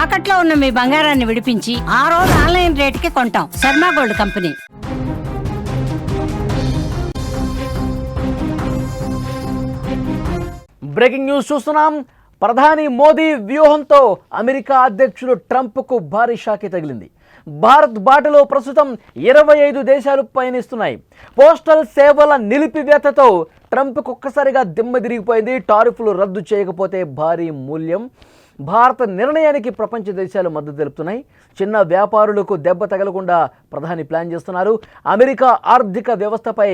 తాకట్లో ఉన్న మీ బంగారాన్ని విడిపించి ఆ రోజు ఆన్లైన్ రేటుకి కొంటాం. Sharma gold company. Breaking news చూస్తున్నాం. ప్రధాని మోదీ వ్యూహంతో అమెరికా అధ్యక్షుడు ట్రంప్కు భారీ షాకే తగిలింది. భారత్ బాటలో ప్రస్తుతం 25 దేశాలు పయనిస్తున్నాయి. పోస్టల్ సేవల నిలిపివేతతో ట్రంప్కు ఒక్కసారిగా దిమ్మ తిరిగిపోయింది. టారిఫ్లు రద్దు చేయకపోతే భారీ మూల్యం. భారత నిర్ణయానికి ప్రపంచ దేశాలు మద్దతు తెలుపుతున్నాయి. చిన్న వ్యాపారులకు దెబ్బ తగలకుండా ప్రధాని ప్లాన్ చేస్తున్నారు. అమెరికా ఆర్థిక వ్యవస్థపై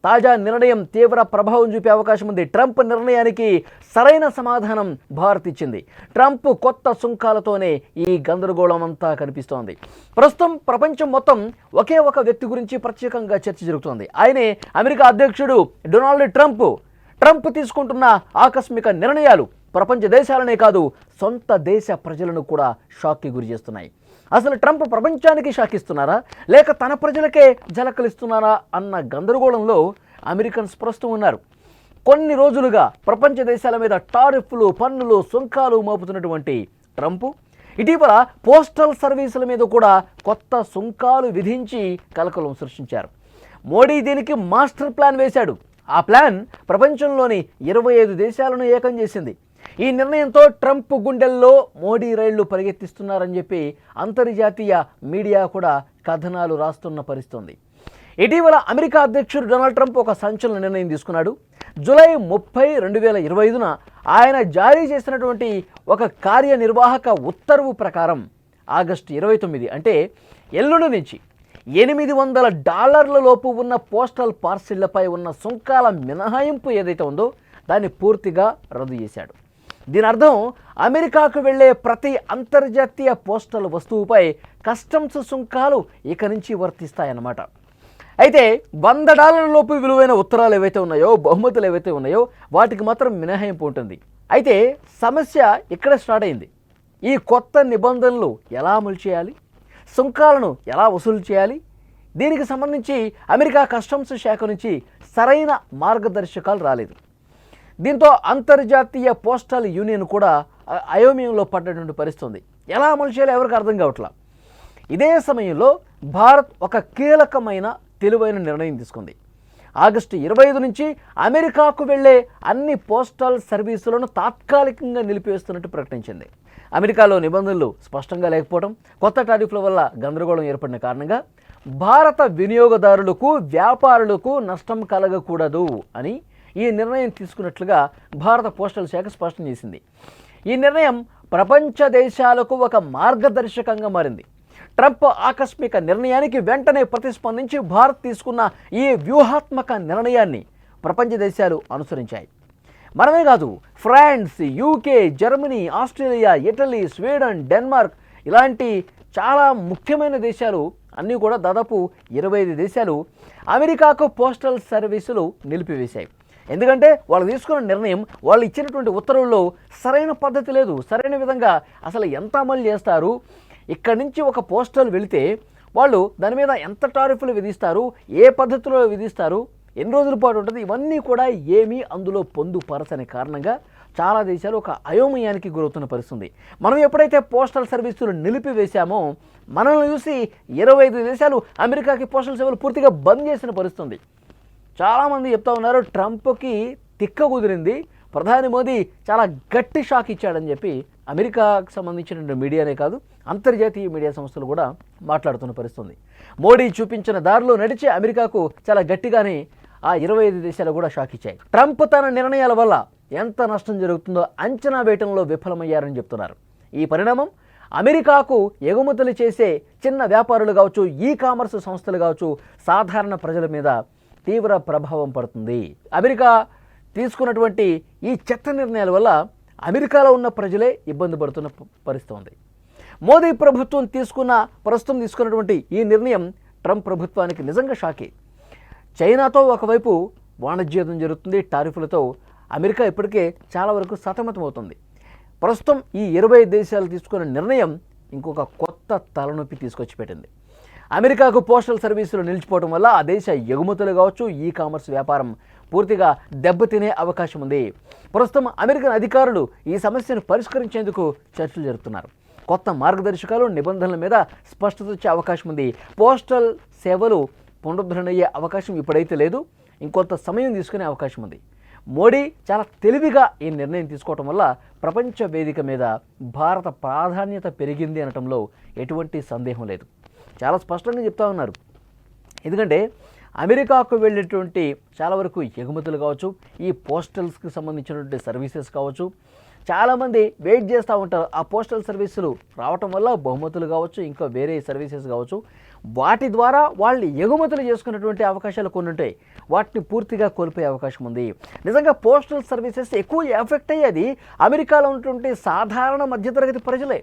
తాజా నిర్ణయం తీవ్ర ప్రభావం చూపే అవకాశం ఉంది. ట్రంప్ నిర్ణయానికి సరైన సమాధానం భారత్ ఇచ్చింది. ట్రంప్ కొత్త సుంకాలతోనే ఈ గందరగోళం అంతా కనిపిస్తోంది. ప్రస్తుతం ప్రపంచం మొత్తం ఒకే ఒక వ్యక్తి గురించి ప్రత్యేకంగా చర్చ జరుగుతోంది. ఆయనే అమెరికా అధ్యక్షుడు డొనాల్డ్ ట్రంప్. ట్రంప్ తీసుకుంటున్న ఆకస్మిక నిర్ణయాలు ప్రపంచ దేశాలనే కాదు, సొంత దేశ ప్రజలను కూడా షాక్కి గురి చేస్తున్నాయి. అసలు ట్రంప్ ప్రపంచానికి షాక్ ఇస్తున్నారా, లేక తన ప్రజలకే జలకలిస్తున్నారా అన్న గందరగోళంలో అమెరికన్స్ ప్రస్తుతం ఉన్నారు. కొన్ని రోజులుగా ప్రపంచ దేశాల మీద టారిఫ్లు, పన్నులు, సుంకాలు మోపుతున్నటువంటి ట్రంప్ ఇటీవల పోస్టల్ సర్వీసుల మీద కూడా కొత్త సుంకాలు విధించి కలకలం సృష్టించారు. మోడీ దీనికి మాస్టర్ ప్లాన్ వేశాడు. ఆ ప్లాన్ ప్రపంచంలోని 25 దేశాలను ఏకం చేసింది. ఈ నిర్ణయంతో ట్రంప్ గుండెల్లో మోడీ రైళ్లు పరిగెత్తిస్తున్నారని చెప్పి అంతర్జాతీయ మీడియా కూడా కథనాలు రాస్తున్న పరిస్థితుంది. ఇటీవల అమెరికా అధ్యక్షుడు డొనాల్డ్ ట్రంప్ ఒక సంచలన నిర్ణయం తీసుకున్నాడు. జూలై 30, 2025న ఆయన జారీ చేసినటువంటి ఒక కార్యనిర్వాహక ఉత్తర్వు ప్రకారం ఆగస్టు 29 అంటే ఎల్లుండి నుంచి $800 లోపు ఉన్న పోస్టల్ పార్సిళ్లపై ఉన్న సుంకాల మినహాయింపు ఏదైతే ఉందో దాన్ని పూర్తిగా రద్దు చేశాడు. దీని అర్థం అమెరికాకు వెళ్లే ప్రతి అంతర్జాతీయ పోస్టల్ వస్తువుపై కస్టమ్స్ సుంకాలు ఇక నుంచి వర్తిస్తాయన్నమాట. అయితే $100 లోపు విలువైన ఉత్తరాలు ఏవైతే ఉన్నాయో, బహుమతులు ఏవైతే ఉన్నాయో వాటికి మాత్రం మినహాయింపు ఉంటుంది. అయితే సమస్య ఇక్కడ స్టార్ట్ అయింది. ఈ కొత్త నిబంధనలు ఎలా అమలు చేయాలి, సుంకాలను ఎలా వసూలు చేయాలి, దీనికి సంబంధించి అమెరికా కస్టమ్స్ శాఖ నుంచి సరైన మార్గదర్శకాలు రాలేదు. దీంతో అంతర్జాతీయ పోస్టల్ యూనియన్ కూడా అయోమయంలో పడ్డటువంటి పరిస్థితుంది. ఎలా అమలు చేయాలో ఎవరికి అర్థం కావట్లా. ఇదే సమయంలో భారత్ ఒక కీలకమైన తెలివైన నిర్ణయం తీసుకుంది. ఆగస్టు 25 నుంచి అమెరికాకు వెళ్లే అన్ని పోస్టల్ సర్వీసులను తాత్కాలికంగా నిలిపివేస్తున్నట్టు ప్రకటించింది. అమెరికాలో నిబంధనలు స్పష్టంగా లేకపోవడం, కొత్త టారిఫ్ల వల్ల గందరగోళం ఏర్పడిన కారణంగా భారత వినియోగదారులకు, వ్యాపారులకు నష్టం కలగకూడదు అని ఈ నిర్ణయం తీసుకున్నట్లుగా భారత పోస్టల్ శాఖ స్పష్టం చేసింది. ఈ నిర్ణయం ప్రపంచ దేశాలకు ఒక మార్గదర్శకంగా మారింది. ట్రంప్ ఆకస్మిక నిర్ణయానికి వెంటనే ప్రతిస్పందించి భారత్ తీసుకున్న ఈ వ్యూహాత్మక నిర్ణయాన్ని ప్రపంచ దేశాలు అనుసరించాయి. మనమే కాదు, France, UK, Germany, Australia, Italy, Sweden, Denmark ఇలాంటి చాలా ముఖ్యమైన దేశాలు అన్నీ కూడా దాదాపు 25 దేశాలు అమెరికాకు పోస్టల్ సర్వీసులు నిలిపివేశాయి. ఎందుకంటే వాళ్ళు తీసుకున్న నిర్ణయం, వాళ్ళు ఇచ్చినటువంటి ఉత్తర్వుల్లో సరైన పద్ధతి లేదు. సరైన విధంగా అసలు ఎంత అమలు చేస్తారు, ఇక్కడి నుంచి ఒక పోస్టల్ వెళితే వాళ్ళు దాని మీద ఎంత టారిఫ్లు విధిస్తారు, ఏ పద్ధతిలో విధిస్తారు, ఎన్ని రోజుల పాటు ఉంటుంది, ఇవన్నీ కూడా ఏమీ అందులో పొందుపరచని కారణంగా చాలా దేశాలు ఒక అయోమయానికి గురవుతున్న పరిస్థితుంది. మనం ఎప్పుడైతే పోస్టల్ సర్వీసులు నిలిపివేశామో మనల్ని చూసి 25 దేశాలు అమెరికాకి పోస్టల్ సేవలు పూర్తిగా బంద్ చేసిన పరిస్థితుంది. చాలామంది చెప్తా ఉన్నారు ట్రంప్కి తిక్క కుదిరింది, ప్రధాని మోదీ చాలా గట్టి షాక్ ఇచ్చాడని చెప్పి అమెరికాకు సంబంధించిన మీడియానే కాదు, అంతర్జాతీయ మీడియా సంస్థలు కూడా మాట్లాడుతున్న పరిస్థితుంది. మోడీ చూపించిన దారిలో నడిచి అమెరికాకు చాలా గట్టిగానే ఆ 25 దేశాలు కూడా షాక్ ఇచ్చాయి. ట్రంప్ తన నిర్ణయాల వల్ల ఎంత నష్టం జరుగుతుందో అంచనా వేయటంలో విఫలమయ్యారని చెప్తున్నారు. ఈ పరిణామం అమెరికాకు ఎగుమతులు చేసే చిన్న వ్యాపారులు కావచ్చు, ఈ కామర్స్ సంస్థలు కావచ్చు, సాధారణ ప్రజల మీద తీవ్ర ప్రభావం పడుతుంది. అమెరికా తీసుకున్నటువంటి ఈ చెత్త నిర్ణయాల వల్ల అమెరికాలో ఉన్న ప్రజలే ఇబ్బంది పడుతున్న పరిస్థితి ఉంది. మోదీ ప్రభుత్వం ప్రస్తుతం తీసుకున్నటువంటి ఈ నిర్ణయం ట్రంప్ ప్రభుత్వానికి నిజంగా షాకే. చైనాతో ఒకవైపు వాణిజ్యం జరుగుతుంది, టారిఫ్లతో అమెరికా ఇప్పటికే చాలా వరకు సతమతమవుతుంది. ప్రస్తుతం ఈ 20 దేశాలు తీసుకున్న నిర్ణయం ఇంకొక కొత్త తలనొప్పి తీసుకొచ్చి పెట్టింది. అమెరికాకు పోస్టల్ సర్వీసులు నిలిచిపోవడం వల్ల ఆ దేశ ఎగుమతులు కావచ్చు, ఈ కామర్స్ వ్యాపారం పూర్తిగా దెబ్బతినే అవకాశం ఉంది. ప్రస్తుతం అమెరికన్ అధికారులు ఈ సమస్యను పరిష్కరించేందుకు చర్చలు జరుపుతున్నారు. కొత్త మార్గదర్శకాలు నిబంధనల మీద స్పష్టత వచ్చే అవకాశం ఉంది. పోస్టల్ సేవలు పునరుద్ధరణయ్యే అవకాశం ఇప్పుడైతే లేదు, ఇంకొంత సమయం తీసుకునే అవకాశం ఉంది. మోడీ చాలా తెలివిగా ఈ నిర్ణయం తీసుకోవటం వల్ల ప్రపంచ వేదిక మీద భారత ప్రాధాన్యత పెరిగింది అనటంలో ఎటువంటి సందేహం లేదు. చాలా స్పష్టంగా చెప్తా ఉన్నారు. ఎందుకంటే అమెరికాకు వెళ్ళేటువంటి చాలా వరకు ఎగుమతులు కావచ్చు, ఈ పోస్టల్స్కి సంబంధించినటువంటి సర్వీసెస్ కావచ్చు, చాలామంది వెయిట్ చేస్తూ ఉంటారు. ఆ పోస్టల్ సర్వీసులు రావటం వల్ల బహుమతులు కావచ్చు, ఇంకా వేరే సర్వీసెస్ కావచ్చు, వాటి ద్వారా వాళ్ళు ఎగుమతులు చేసుకున్నటువంటి అవకాశాలు కొన్ని ఉంటాయి. వాటిని పూర్తిగా కోల్పోయే అవకాశం ఉంది. నిజంగా పోస్టల్ సర్వీసెస్ ఎక్కువ ఎఫెక్ట్ అయ్యేది అమెరికాలో ఉన్నటువంటి సాధారణ మధ్యతరగతి ప్రజలే.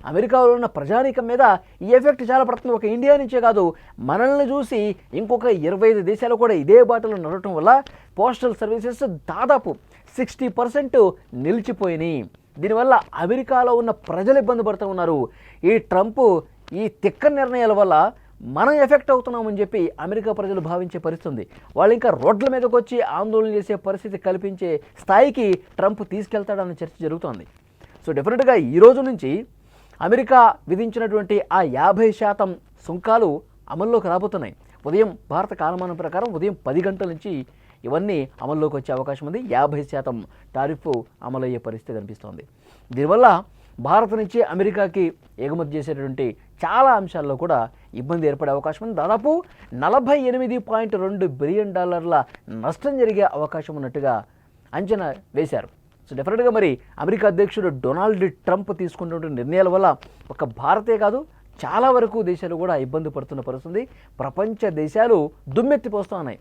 అమెరికాలో ఉన్న ప్రజానీకం మీద ఈ ఎఫెక్ట్ చాలా పడుతుంది. ఒక ఇండియా నుంచే కాదు, మనల్ని చూసి ఇంకొక 25 దేశాలు కూడా ఇదే బాటలో నడవటం వల్ల పోస్టల్ సర్వీసెస్ దాదాపు 60% నిలిచిపోయినాయి. దీనివల్ల అమెరికాలో ఉన్న ప్రజలు ఇబ్బంది పడుతూ ఉన్నారు. ఈ ట్రంప్ ఈ తిక్క నిర్ణయాల వల్ల మనం ఎఫెక్ట్ అవుతున్నామని చెప్పి అమెరికా ప్రజలు భావించే పరిస్థితి ఉంది. వాళ్ళు ఇంకా రోడ్ల మీదకి వచ్చి ఆందోళన చేసే పరిస్థితి కల్పించే స్థాయికి ట్రంప్ తీసుకెళ్తాడన్న చర్చ జరుగుతోంది. సో డెఫినెట్గా ఈ రోజు నుంచి అమెరికా విధించినటువంటి ఆ 50% సుంకాలు అమల్లోకి రాబోతున్నాయి. ఉదయం భారత కాలమానం ప్రకారం ఉదయం 10 గంటల నుంచి ఇవన్నీ అమల్లోకి వచ్చే అవకాశం ఉంది. 50% టారిఫ్ అమలయ్యే పరిస్థితి కనిపిస్తోంది. దీనివల్ల భారత్ నుంచి అమెరికాకి ఎగుమతి చేసేటువంటి చాలా అంశాల్లో కూడా ఇబ్బంది ఏర్పడే అవకాశం ఉంది. దాదాపు $48.2 బిలియన్ నష్టం జరిగే అవకాశం ఉన్నట్టుగా అంచనా వేశారు. సో డెఫినెట్గా మరి అమెరికా అధ్యక్షుడు డొనాల్డ్ ట్రంప్ తీసుకున్నటువంటి నిర్ణయాల వల్ల ఒక భారతే కాదు, చాలా వరకు దేశాలు కూడా ఇబ్బంది పడుతున్న పరిస్థితి. ప్రపంచ దేశాలు దుమ్మెత్తిపోస్తూ ఉన్నాయి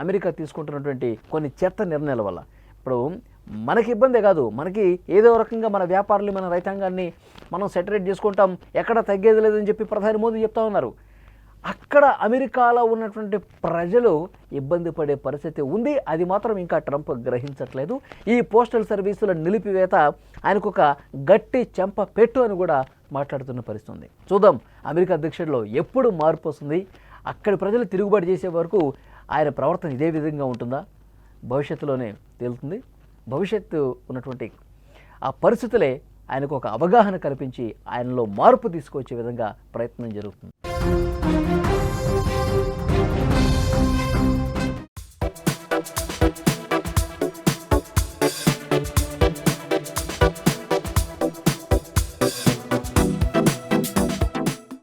అమెరికా తీసుకుంటున్నటువంటి కొన్ని చెత్త నిర్ణయాల వల్ల. ఇప్పుడు మనకి ఇబ్బందే కాదు, మనకి ఏదో రకంగా మన వ్యాపారులు మన రైతాంగాన్ని మనం సెటరేట్ చేసుకుంటాం, ఎక్కడ తగ్గేది లేదని చెప్పి ప్రధాని మోదీ చెప్తా ఉన్నారు. అక్కడ అమెరికాలో ఉన్నటువంటి ప్రజలు ఇబ్బంది పడే పరిస్థితి ఉంది. అది మాత్రం ఇంకా ట్రంప్ గ్రహించట్లేదు. ఈ పోస్టల్ సర్వీసుల నిలిపివేత ఆయనకు ఒక గట్టి చెంప పెట్టు అని కూడా మాట్లాడుతున్న పరిస్థితి ఉంది. చూద్దాం అమెరికా అధ్యక్షుడిలో ఎప్పుడు మార్పు వస్తుంది, అక్కడి ప్రజలు తిరుగుబాటు చేసే వరకు ఆయన ప్రవర్తన ఇదే విధంగా ఉంటుందా, భవిష్యత్తులోనే తేలుతుంది. భవిష్యత్తు ఉన్నటువంటి ఆ పరిస్థితులే ఆయనకు ఒక అవగాహన కల్పించి ఆయనలో మార్పు తీసుకొచ్చే విధంగా ప్రయత్నం జరుగుతుంది.